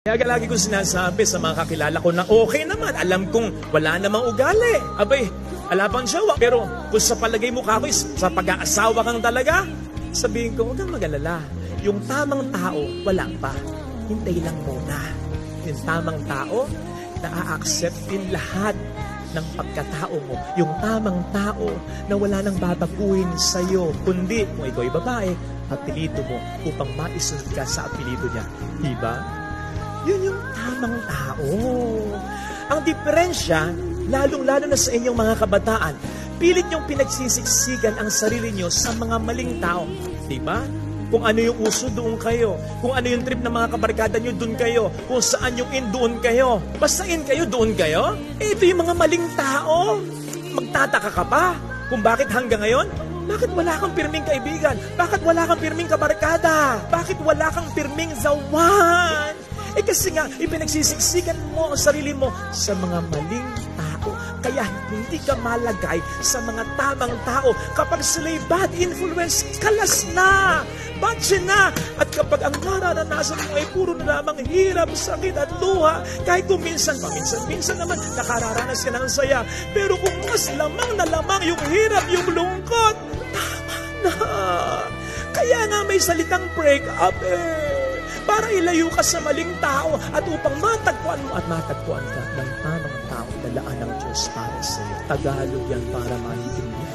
Kaya lagi ko sinasabi sa mga kakilala ko na okay naman, alam kong wala namang ugali. Abay, alapang jowa. Pero kung sa palagay mo kako, sa pag-aasawa kang talaga, sabihin ko, huwag kang mag-alala. Yung tamang tao, wala pa. Hintay lang muna. Yung tamang tao, na-accept din lahat ng pagkatao mo. Yung tamang tao na wala nang babaguhin sa'yo. Kundi, kung ikaw ay babae, apelido mo upang maisunod ka sa apelido niya. Diba? Yun yung tamang tao. Ang diferensya, lalong-lalo na sa inyong mga kabataan, pilit niyong pinagsisiksikan ang sarili niyo sa mga maling tao. Diba? Kung ano yung uso, doon kayo. Kung ano yung trip ng mga kabarkada nyo, doon kayo. Kung saan yung in, doon kayo. Basta in kayo, doon kayo. Ito yung mga maling tao. Magtataka ka pa kung bakit hanggang ngayon, bakit wala kang pirming kaibigan? Bakit wala kang pirming kabarkada? Bakit wala kang pirming zawan? Kasi nga, ipinagsisiksikan mo ang sarili mo sa mga maling tao. Kaya hindi ka malagay sa mga tamang tao. Kapag sila'y bad influence, kalas na! Batche na! At kapag ang nararanasan mo ay puro na lamang hirap, sakit at luha, kahit kung minsan naman nakararanas ka ng saya. Pero kung mas lamang na lamang yung hirap, yung lungkot, tama na! Kaya nga may salitang break up para ilayo ka sa maling tao at upang matagpuan mo at matagpuan ka ng tamang tao na laan ng Diyos para sa iyo. Tagalog yan para maintindihan.